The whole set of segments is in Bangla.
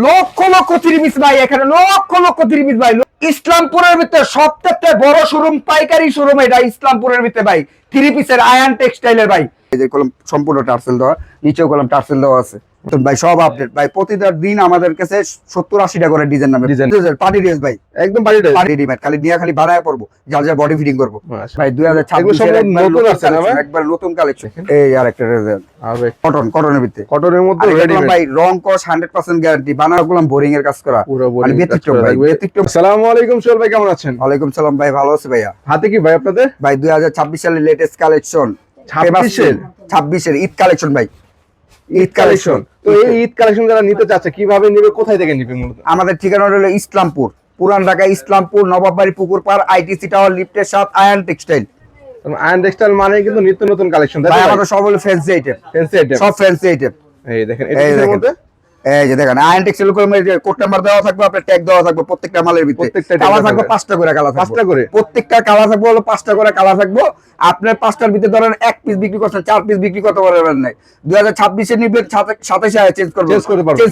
লক্ষ লক্ষ থ্রি পিস ভাই, এখানে লক্ষ লক্ষ থ্রি পিস ভাই। ইসলামপুরের ভিতরে সবথেকে বড় শোরুম, পাইকারি শোরুম এটা ইসলামপুরের ভিতরে ভাই, থ্রি পিসের আয়ান টেক্সটাইলের ভাই। এই যে কলম সম্পূর্ণ টার্সেল দেওয়া, নিচেও কলম টার্সেল দেওয়া আছে ভাই, সব আপডেট ভাই। প্রতিটা দিন আমাদের কাছে 70-80টা করে ডিজাইন নামে পার্টি ড্রেস ভাই, একদম পার্টি ড্রেস, পার্টি রেডিমেড, খালি নিয়ে খালি বাড়ায় পড়বো, যার যা বডি ফিটিং করবো ভাই। 2026 নতুন আছে না ভাই, একবার নতুন কালেকশন। এই আরেকটা ডিজাইন কটন, কটনের ভিতরে, কটনের মধ্যে রেডিমেড ভাই, রং কস 100% গ্যারান্টি, বানাগুলো বোরিং এর কাজ করা পুরো বোরিং ব্যতিক্রম ভাই, ব্যতিক্রম। আসসালামু আলাইকুম সোহেল ভাই, কেমন আছেন? ওয়ালাইকুম সালাম ভাই, ভালো আছি ভাইয়া। হাতে কি ভাই আপনাদের? ভাই 2026 সালের লেটেস্ট কালেকশন, 26 এর ঈদ কালেকশন ভাই, ঈদ কালেকশন। তো এই ঈদ কালেকশন যারা নিতে চাচ্ছে কিভাবে নিবে, কোথায় থেকে নিবে? মূলত আমাদের ঠিকানা হলো ইসলামপুর, পুরান ঢাকা ইসলামপুর, নবাববাড়ি পুকুর পাড়, আইটিসি টাওয়ার লিফটের সাথে আয়ান টেক্সটাইল। আয়ন টেক্সটাইল মানে কিন্তু নিত্য নতুন কালেকশন ভাই, আমাদের সব হলো ফ্যান্সি আইটেম, ফ্যান্সি আইটেম, সব ফ্যান্সি আইটেম। এই দেখেন, এর মধ্যে এই যে দেখেন আয়ন টেক্সটাইল কোড নাম্বার দেওয়া থাকবে, আপনার ট্যাগ দেওয়া থাকবে প্রত্যেকটা মালের ভিতরে। কালার থাকবে 5টা করে, কালার 5টা করে, প্রত্যেকটা কালার থাকবে হলো 5টা করে কালার থাকবে। আপনার 5টার ভিতরে ধরেন 1 পিস বিক্রি করছেন, 4 পিস বিক্রি করতে পারবেন না। 2026 এর নিবেন 27 চেঞ্জ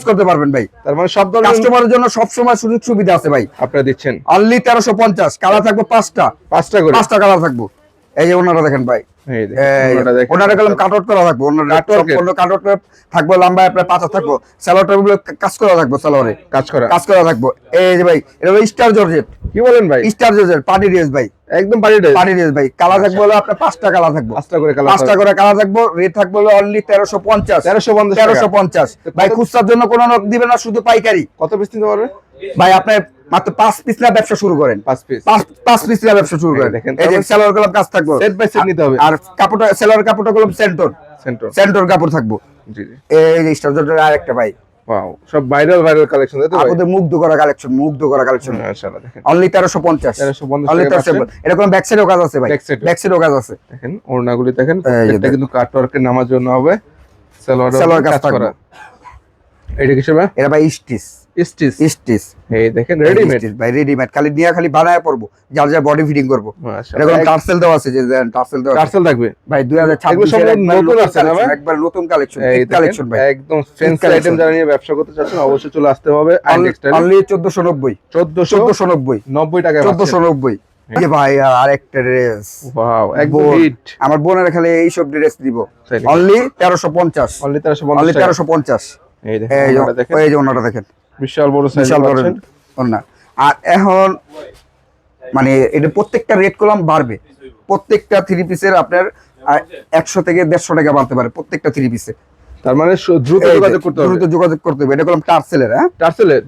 করতে পারবেন ভাই। তার মানে সব ধরনের কাস্টমারের জন্য সব সময় সুযোগ সুবিধা আছে ভাই, আপনারা দিচ্ছেন। অনলি 1350, কালার থাকবে 5টা করে, 5টা কালার থাকবে। এই যে ওনারা দেখেন ভাই, ওনারা কলম কাটআউট করা থাকবে, ওনারা কাটআউট করে থাকবে, লম্বা আপনার পাঁচা থাকবে, সালোয়ারটা কাজ করা থাকবে, সালোয়ারে কাজ করা থাকবে। এই যে ভাই, এটা হলো স্টার জর্জেট। কি বলেন ভাই? স্টার জর্জেট পার্টি ড্রেস ভাই, একদম পার্টি ড্রেস ভাই। কালার থাকবে হলো আপনার 5টা কালার থাকবে, 5টা করে কালার থাকবে। রেট থাকবে হলো অনলি 1350 ভাই। খুচরার জন্য কোনো লোক দিবে না, শুধু পাইকারি। কত পিস নিতে পারবে ভাই? আপনি মাত্র 5 পিস না ব্যবসা শুরু করেন, 5 পিস না ব্যবসা শুরু করেন। এই যে সালোয়ার কলম কাজ থাকবে, সেট বাই সেট নিতে হবে। আর কাপড়টা, সালোয়ার কাপড়টা কলম সেন্টর কাপড় থাকবে। জি জি। এই যে স্টার জর্জেট আরেকটা ভাই, ওয়াও, সব ভাইরাল কালেকশন, তাই তো ভাই? আপনাদের মুগ্ধ করা কালেকশন, মাশাআল্লাহ। দেখেন অনলি 1350 অনলি 1350। এটা কোন ব্যাক সাইডেও কাজ আছে ভাই, ব্যাক সাইডেও কাজ আছে। দেখেন ওড়নাগুলি দেখেন, এটা কিন্তু কাট ওয়ার্কের নামার জন্য হবে, সালোয়ার কাজ করা। এটা কিসের ভাই? এটা ভাই স্টিচ। এই দেখেন রেডিমেড ভাই, রেডিমেড, খালি নিয়ে খালি বানায় পড়বো, যার যা বডি ফিটিং করব। এটা কোন টার্সেল দেওয়া আছে, যে টার্সেল থাকবে ভাই। 2026 এর নতুন আছে না ভাই, একবার নতুন কালেকশন, এই কালেকশন ভাই, একদম ফ্যান্সি আইটেম। যারা নিয়ে ব্যবসা করতে চাচ্ছেন অবশ্যই চলে আসতে হবে আয়ন টেক্সটাইল। অনলি 1490 90 টাকা, 1490। এই ভাই আরেকটা ড্রেস, ওয়াও, একদম হিট। আমার বোনের খালি এই সব ড্রেস দিব, অনলি 1350 অনলি 1350। এই দেখেন, এই যে ওনাটা দেখেন, বিশাল বড় সাইজ পাচ্ছেন ওনা। আর এখন মানে এটা প্রত্যেকটা রেট কলম বাড়বে, প্রত্যেকটা থ্রি পিসের আপনার 100 থেকে 150 টাকা বাড়তে পারে প্রত্যেকটা থ্রি পিসে। তার মানে দ্রুত যোগাযোগ করতে হবে। এটা কলম টার্সেলের, হ্যাঁ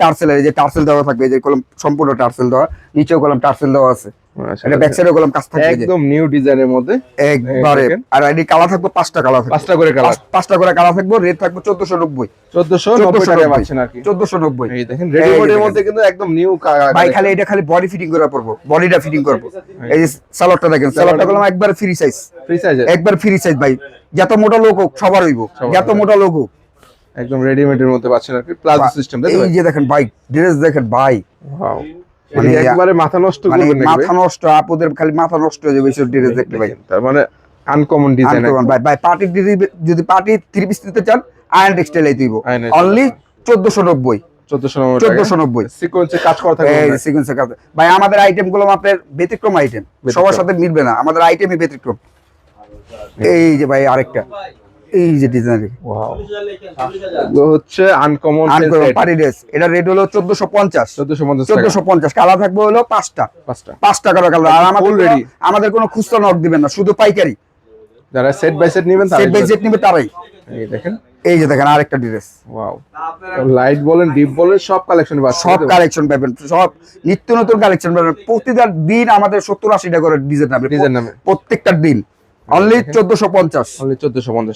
টার্সেলের, এই যে টার্সেল দেওয়া থাকবে, এই যে কলম সম্পূর্ণ টার্সেল দেওয়া, নিচেও কলম টার্সেল দেওয়া আছে। এটা ব্যাক সাইডে কলম কাজ থাকবে, একদম নিউ ডিজাইনের মধ্যে একবারে। আর এই কালার থাকবে 5টা কালার, 5টা করে কালার থাকবে। রেট থাকবে 1490 টাকা পাচ্ছেন আর কি, 1490। এই দেখেন রেডিমেডের মধ্যে কিন্তু একদম নিউ ভাই। খালি এটা খালি বডি ফিটিং করে পড়বো, বডিটা ফিটিং করব। এই যে সালোয়ারটা দেখেন, সালোয়ারটা কলম একবার ফ্রি সাইজ, একবার ফ্রি সাইজ ভাই। যত মোটা লোক হোক সবার হইব, যত মোটা লোক হোক। একদম রেডিমেডের মধ্যে পাচ্ছেন আর কি, প্লাজো সিস্টেম। এই যে দেখেন ভাই, ড্রেস দেখেন ভাই, ওয়াও, মানে একবারে মাথা নষ্ট করবেন না, মাথা নষ্ট, আপুদের খালি মাথা নষ্ট হয়ে যাবে এইসব ড্রেস দেখতে ভাই। তার মানে আনকমন ডিজাইন ভাই। পার্টি যদি পার্টি থ্রি পিস নিতে চান, আয়ন টেক্সটাইল এই দিব, অনলি 1490 সিকোয়েন্সে কাজ করা থাকবে, এই সিকোয়েন্সে কাজ ভাই। আমাদের আইটেম গুলো আপনার ব্যতিক্রম আইটেম, সবার সাথে মিলবে না, আমাদের আইটেমই ব্যতিক্রম। এই যে ভাই আরেকটা, এই যে ডিজাইন, ওয়াও, হচ্ছে আনকমন পার্টি ড্রেস। এটা রেট হলো 1450 কালার থাকবে হলো 5টা কালার। আর আমাদের কোনো খুচরা নক দিবেন না, শুধু পাইকারি। যারা সেট বাই সেট নেবেন, তারাই। এই দেখেন, এই যে দেখেন আরেকটা ড্রেস, ওয়াও, লাইট বলেন ডিপ বলেন সব কালেকশন পাবেন, সব কালেকশন পাবেন, সব নিত্য নতুন কালেকশন পাবেন। প্রতিটা দিন আমাদের 70-80টা করে ডিজাইন নামে, প্রত্যেকটা দিন। অনলি 1450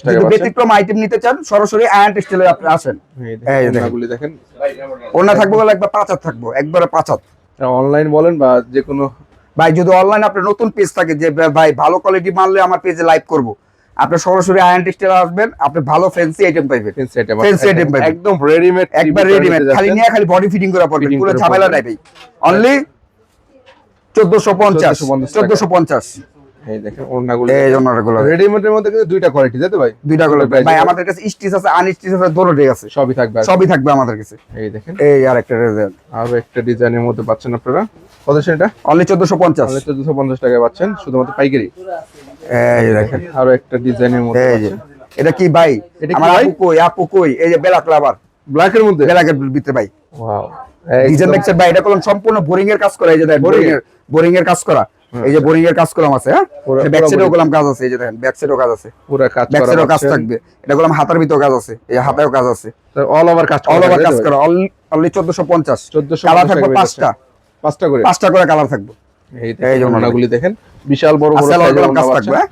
টাকা। ব্যতিক্রম আইটেম নিতে চান, সরাসরি আয়ন টেক্সটাইলে আপনি আসেন। এই দেখেন, ওনা থাকবে বলে একবার 5 হাত থাকবে, একবারে 5 হাত। অনলাইন বলেন বা যে কোনো ভাই, যদি অনলাইন আপনার নতুন পেজ থাকে, যে ভাই ভালো কোয়ালিটি মানলে আমার পেজে লাইভ করব, আপনি সরাসরি আয়ন টেক্সটাইলে আসবেন, আপনি ভালো ফ্যান্সি আইটেম পাইবেন, একদম রেডিমেড, একবার রেডিমেড, খালি নিয়ে খালি বডি ফিটিং করা পড়বে, পুরো ঝামেলা নাই ভাই। অনলি 1450 এই দেখেন ওড়নাগুলো, এই ওড়নাগুলো রেডিমেডের মধ্যে কিন্তু দুইটা কোয়ালিটি, তাই তো ভাই? দুইটা কোয়ালিটি ভাই, আমাদের কাছে স্টিচ আছে, আনস্টিচ আছে, দুটোই আছে, সবই থাকবে, সবই থাকবে আমাদের কাছে। এই দেখেন এই আরেকটা ডিজাইন, আরো একটা ডিজাইনের মধ্যে পাচ্ছেন আপনারা। কত সেটা? অনলি 1450, তাহলে 1450 টাকায় পাচ্ছেন শুধুমাত্র পাইকারি। এই দেখেন আরো একটা ডিজাইনের মধ্যে এই যে পাচ্ছেন। এটা কি ভাই, এটা কি আমার ভাই? আপু কই, এই যে ব্ল্যাক লাভার, ব্ল্যাকের মধ্যে, ব্ল্যাকের ভিতরে ভাই ওয়াও, ডিজাইন দেখছেন ভাই, এটা কোন সম্পূর্ণ বোরিং এর কাজ করা, এই যে দেখেন বোরিং এর কাজ করা, এই যে বোরিং এর কাজ করা আছে, হ্যাঁ ব্যাক সাইডেও গোলাম কাজ আছে, এই যে দেখেন ব্যাক সাইডেও কাজ আছে, পুরো কাজ ব্যাক করা সাইডেও কাজ পাচ্ছেন। থাকবে, এটা গোলাম হাতার ভিতরেও কাজ আছে, এই হাতায়ও কাজ আছে, অল ওভার কাজ করা, অল ওভার কাজ করা, অনলি 1450, 1450 কালার থাকবে টাকা পাঁচটা, পাঁচটা করে, পাঁচটা করে কালার থাকবে, এই এই যে ওড়নাগুলি দেখেন, বিশাল বড় বড় আসলে সাইজের গোলাম কাজ ওড়না থাকবে, পাচ্ছেন। হ্যাঁ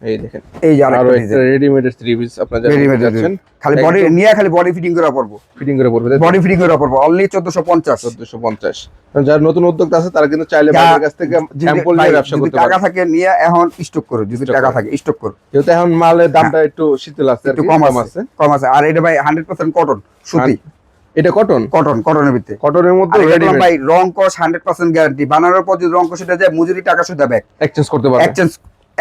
এই দেখেন এই যে আরো আরেকটা একটা ডিজাইন, রেডিমেড থ্রি পিস আপনারা যাচ্ছেন, খালি বডি নিয়ে খালি বডি ফিটিং করে পড়বো, ফিটিং করে পড়বে, বডি ফিটিং করে পড়বো, অনলি 1450, 1450। যারা নতুন উদ্যোক্তা আছে তারা কিন্তু চাইলে বাইরের কাছ থেকে স্যাম্পল নিয়ে ব্যবসা করতে টাকা পারে। থাকে নিয়ে এখন স্টক করো, যদি টাকা থাকে স্টক করো, যেহেতু এখন মালের দামটা একটু শীতল আছে, একটু কম আছে, কম আছে। আর এটা ভাই 100% কটন সুতি, এটা কটন, কটনের ভিতরে, কটনের মধ্যে আর এটা রেডিমেড, ভাই রং কস 100% গ্যারান্টি, বানানোর পর যদি রং কস এটা যায় মজুরি টাকা সুদা ব্যাক এক্সচেঞ্জ করতে পারবে,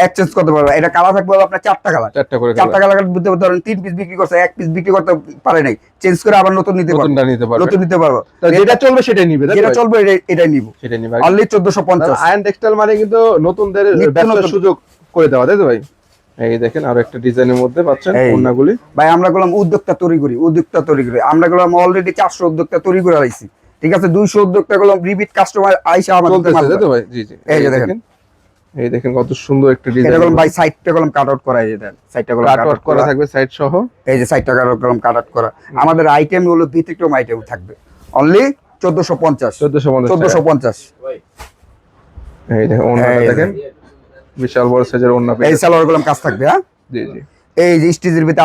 এক্সচেঞ্জ করতে পারবে। এটা কালার থাকবে আপনার চারটা কালার, চারটা করে চারটা কালার বুঝতে ধরেন 3 পিস বিক্রি করছে, 1 পিস বিক্রি করতে পারে নাই, চেঞ্জ করে আবার নতুন নিতে পারবে, নতুনটা নিতে পারবে, নতুন নিতে পারবে, তো যেটা চলবে সেটাই নিবে, তাই তো যেটা ভাই? চলবে এটাই নিব, সেটাই নিবে। অনলি 1450। আয়ন টেক্সটাইল মানে কিন্তু নতুনদের নিত্য ব্যবসার নতুন। সুযোগ করে দেওয়া, তাই তো ভাই? এই দেখেন আরো একটা ডিজাইনের মধ্যে পাচ্ছেন এই। ওড়নাগুলি, ভাই আমরা গেলাম উদ্যোক্তা তৈরি করি, আমরা গেলাম অলরেডি 400 উদ্যোক্তা তৈরি করে আইছি, ঠিক আছে, 200 উদ্যোক্তা গেলাম রিপিট কাস্টমার আইসা আমাদের চলতেছে, তাই তো ভাই? জি জি, এই যে দেখেন, এই দেখেন কত সুন্দর একটা এটা ডিজাইন, গেলাম ভাই সাইডটা গেলাম কাট আউট করা, এই যে দেখেন সাইডটা গেলাম কাট কাট আউট আউট করা করা, থাকবে সাইড সহ, এই যে সাইডটা গেলাম কাট আউট করা, আমাদের আইটেম হলো ব্যতিক্রম আইটেম থাকবে, অনলি 1450, 1450। এই দেখেন ওড়নাটা এই দেখেন, বিশাল বড় সাইজের ওড়না এই পেয়ে, সালোয়ার গেলাম কাজ থাকবে, হ্যাঁ জি জি, এই যে স্টিচের ভিতরে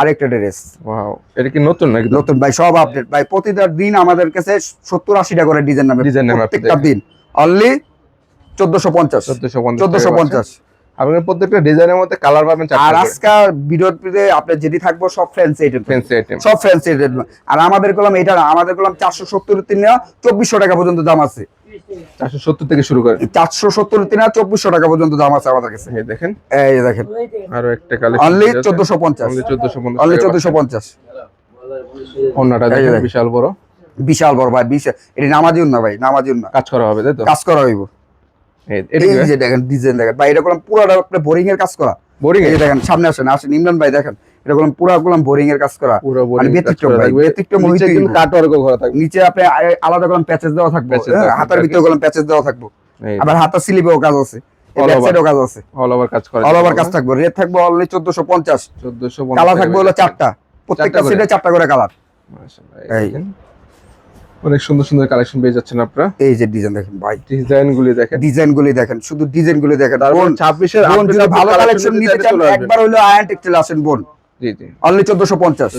আরেকটা ড্রেস, ওয়াও, এটা কি নতুন নাকি? নতুন ভাই, সব আপডেট ভাই, প্রতিটা দিন আমাদের কাছে 70-80টা করে ডিজাইন নামে, ডিজাইন নামে প্রত্যেকটা দিন, অনলি 1450, 1450। আপনি প্রত্যেকটা ডিজাইনের মধ্যে কালার পাবেন আর চারটা করে, আজকাল ভিডিওতে আপনি যেটি থাকবো সব ফ্যান্সি আইটেম, ফ্যান্সি আইটেম, সব ফ্যান্সি আইটেম। আর আমাদের কলম এটা না, আমাদের কলম 470 তিন 2400 টাকা পর্যন্ত দাম আছে, 470 থেকে শুরু করে 470 তিন 2400 টাকা পর্যন্ত দাম আছে আমাদের কাছে। এই দেখেন এই যে দেখেন আরো একটা কালেকশন, অনলি 1450, অনলি 1450, অনলি 1450। ওড়নাটা এই দেখেন যে বিশাল বড়, বিশাল বড় ভাই, বিশাল, এটা নামাজিউন না ভাই, নামাজিউন না, কাজ করা হবে, তাই তো? কাজ করা হইব। এটা এই কি যে দেখেন ডিজাইন দেখেন ভাই, এটা কলম পুরোটা আপনার বোরিং এর কাজ করা, বোরিং এই যে দেখেন সামনে আসেন ইমরান ভাই, দেখেন এটা কলম পুরো কলম বোরিং এর কাজ করা, পুরো মানে বোরিং ব্যতিক্রম ভাই, ব্যতিক্রম নিচে হইতেই কিন্তু হইব। কাট ওয়ার্ক করা থাকবে, নিচে আপনি আলাদা কলম প্যাচেস দেওয়া থাকবে, Patches দেওয়া হাতার থাকবে। ভিতরে কলম প্যাচেস দেওয়া থাকবে, এই আবার হাতার স্লিপেও কাজ আছে, All ব্যাক over। সাইডেও কাজ আছে, অল ওভার কাজ করা, অল ওভার কাজ থাকবে, রেট থাকবে অনলি 1450, 1450 কালার থাকবে হলো চারটা, প্রত্যেকটা চারটা করে। সেটে চারটা করে কালার। মাশাআল্লাহ, এই। দেখেন অনেক সুন্দর সুন্দর কালেকশন পেয়ে যাচ্ছেন আপনারা, এই যে ডিজাইন দেখেন ভাই, ডিজাইন গুলি দেখেন, ডিজাইন গুলি দেখেন, শুধু ডিজাইন গুলি দেখেন, তারপর বোন 26 এর বোন যদি ভালো কালেকশন কালেকশন নিতে চান একবার হলো আয়ন টেক্সটাইল আসেন বোন, জি জি, only 1450,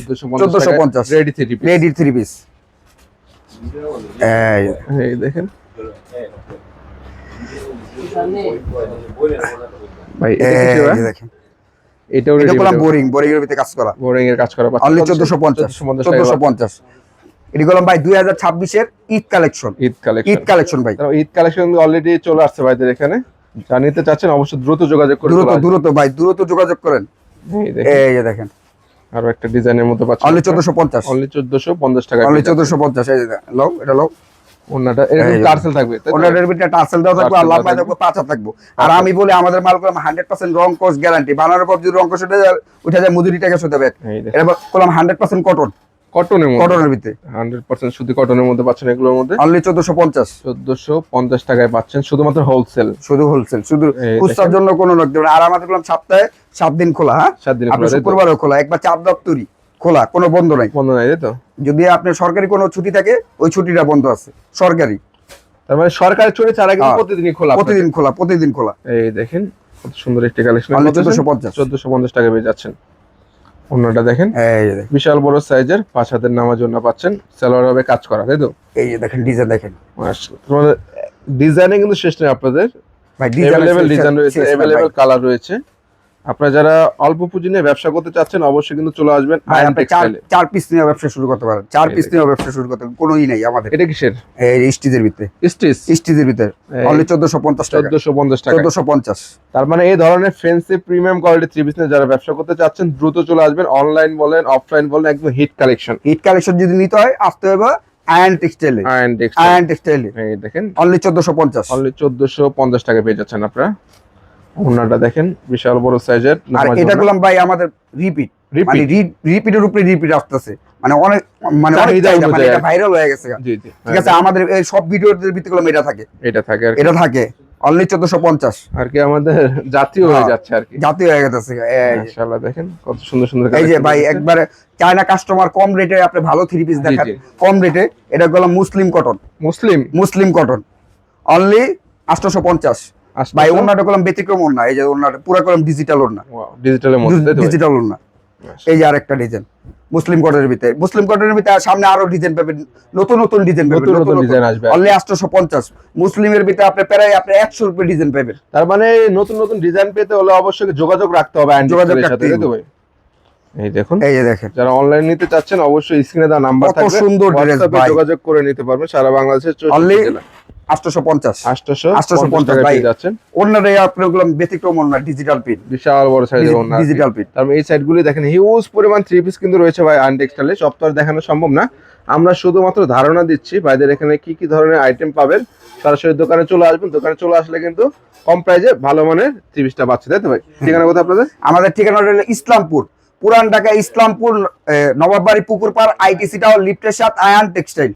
1450 ready three piece, ready 3 piece. এই এই দেখেন ভাই, এটা এই কি যে দেখেন, এটাও এটা রেডি, কলম বোরিং এর ভিতরে কাজ করা, বোরিং এর কাজ করা পাচ্ছেন অনলি 1450, 1450। এটি কলম ভাই 2026 এর Eid collection, Eid collection, Eid collection ভাই, ঈদ কালেকশন অলরেডি চলে আসছে ভাইদের এখানে, জানিতে চাচ্ছেন অবশ্যই দ্রুত যোগাযোগ করে দ্রুত চলে আসবেন। দ্রুত ভাই, দ্রুত যোগাযোগ করেন। এই দেখেন এই যে দেখেন আরো একটা ডিজাইনের মধ্যে পাচ্ছেন, অনলি 1450, অনলি 1450 টাকা, অনলি 1450। এই যে লও, এটা লও, ওন্নাটা এরকম এই যে। টার্সেল থাকবে, তাই তো? ওনাদের ভিতরে টাসেল দেওয়া থাকবে, টার্সেল আল্লাহ দেওয়া পায় থাকবে, পাঁচা থাকবে। আর আমি বলি আমাদের মাল কলম 100% রং কোর্স গ্যারান্টি, বানানোর পর যদি রং কোর্স উঠে যায় মজুরি টাকা শুধু দেবে। এই দেখেন এটা কলম 100% কটন, কটনের মধ্যে, কটনের ভিতরে 100% সুতি কটনের মধ্যে পাচ্ছেন, এগুলোর মধ্যে অনলি 1450, 1450 টাকায় পাচ্ছেন শুধুমাত্র হোলসেল, শুধু হোলসেল, শুধু এই খুচরার দেখেন। জন্য কোনো লোক দেবে না। আর আমাদের কলম সপ্তাহে 7 দিন খোলা, হ্যাঁ 7 দিন আপনি খোলা, তাই তো? শুক্রবারও খোলা, একবার চাপ দপ্তরি খোলা, কোনো বন্ধ নাই। বন্ধ নাই, তাই তো? যদি আপনার সরকারি কোনো ছুটি থাকে ওই ছুটিটা বন্ধ আছে, সরকারি তার মানে সরকারি ছুটি ছাড়া কিন্তু হ্যাঁ। প্রতিদিনই খোলা, প্রতিদিন খোলা, প্রতিদিন খোলা। এই দেখেন কত সুন্দর একটি কালেকশন, অনলি 1450, 1450 টাকা পেয়ে যাচ্ছেন। অন্যটা দেখেন এই যে দেখেন, বিশাল বড় সাইজের 5 হাতের নামার জন্য পাচ্ছেন, সালোয়ার হবে কাজ করা, তাই তো? এই যে দেখেন ডিজাইন দেখেন মাশাআল্লাহ, তোমাদের ডিজাইনে কিন্তু শেষ নেই আপনাদের, ভাই, ডিজাইন अवेलेबल ডিজাইন রয়েছে, अवेलेबल কালার রয়েছে, আপনারা যারা অল্প পুঁজি নিয়ে ব্যবসা করতে চাচ্ছেন অবশ্যই কিন্তু চলে আসবেন ভাই আয়ান আপনি টেক্সটাইলে। চার পিস নিয়ে ব্যবসা শুরু করতে পারেন, 4 পিস নিয়ে ব্যবসা শুরু করতে পারেন, কোনোই নাই আমাদের। এটা কিসের? এই স্টিচের ভিতরে, স্টিচ স্টিচের ভিতরে এই অনলি 1450 টাকা, 1450 টাকা। 1450। তার মানে এই ধরনের fancy premium quality three piece নিয়ে যারা ব্যবসা করতে চাচ্ছেন দ্রুত চলে আসবেন। অনলাইন বলেন অফলাইন বলেন একদম হিট কালেকশন। হিট কালেকশন যদি নিতে হয় আসতে হবে আয়ান টেক্সটাইলে, আয়ান টেক্সটাইল। আয়ান টেক্সটাইলে এই দেখেন অনলি 1450। অনলি 1450 টাকা পেয়ে যাচ্ছেন আপনারা। ওনাটা দেখেন বিশাল বড় সাইজের। আর এটা গুলাম ভাই আমাদের রিপিট, মানে রিপিটের উপরে রিপিট আসতেছে, মানে অনেক মানে অনেক চাহিদা চাহিদা, মানে অনুযায়ী এটা ভাইরাল হয়ে গেছে। জি জি ঠিক আছে, আমাদের এই সব ভিডিওদের ভিতরে গুলাম এটা থাকে, এটা থাকে আর কি। এটা থাকে অনলি 1450 আর কি আমাদের জাতীয় হয়ে যাচ্ছে আর কি। জাতীয় হয়ে গেছে। মাশাআল্লাহ দেখেন কত সুন্দর সুন্দর এই যে collection ভাই রয়েছে। একবারে চায়না কাস্টমার কম রেটে আপনি ভালো থ্রি পিস দেখান, জি। কম রেটে। এটা গুলাম মুসলিম কটন, মুসলিম মুসলিম কটন অনলি 850। ভাই ওন্নাটা করলাম ব্যতিক্রম ওন্না, এই যে ওন্নাটা পুরো করলাম ডিজিটাল ওন্না, ডিজিটালের মধ্যে তাই তো ভাই? ডিজিটাল ওন্না। এই যে আরেকটা ডিজাইন মুসলিম কটনের ভিতরে, মুসলিম কটনের ভিতরে সামনে আরো ডিজাইন পাবেন, নতুন নতুন ডিজাইন পাবেন, নতুন নতুন ডিজাইন আসবে। অনলি 850। মুসলিমের ভিতরে আপনি প্রায় আপনি 100 রুপে ডিজাইন পাবেন। তার মানে নতুন নতুন ডিজাইন পেতে হলে অবশ্যই যোগাযোগ রাখতে হবে আইন যোগাযোগ সাথে রাখতেই তাই তো ভাই? এই দেখুন এই যে দেখেন যারা অনলাইন নিতে চাচ্ছেন অবশ্যই স্ক্রিনে দেওয়া নাম্বার কত থাকবে, সুন্দর dress হোয়াটসঅ্যাপে ভাই। যোগাযোগ করে নিতে পারবেন সারা বাংলাদেশের 64 অনলি জেলা। 850। 850 টাকা ভাই পেয়ে যাচ্ছেন। ওন্নারে আপনি ওগুলো ব্যতিক্রম ওন্না, ডিজিটাল প্রিন্ট, বিশাল বড় সাইজের ওন্না ডিজিটাল প্রিন্ট। তার মানে এই সাইডগুলি দেখেন হিউজ পরিমাণ থ্রি পিস কিন্তু রয়েছে ভাই আয়ন টেক্সটাইলে। সব তো আর দেখানো সম্ভব না, আমরা শুধুমাত্র ধারণা দিচ্ছি ভাইদের এখানে কি কি ধরনের আইটেম পাবেন। সরাসরি দোকানে চলে আসবেন, দোকানে চলে আসলে কিন্তু কম প্রাইসে ভালো মানের থ্রি পিসটা পাচ্ছে তাই তো ভাই? ঠিকানা কোথায় আপনাদের? আমাদের ঠিকানা হলো ইসলামপুর, পুরান ঢাকা ইসলামপুর, নবাববাড়ি পুকুর পাড়, আইটিসি টাওয়ার লিফটের সাথে আয়ান টেক্সটাইল।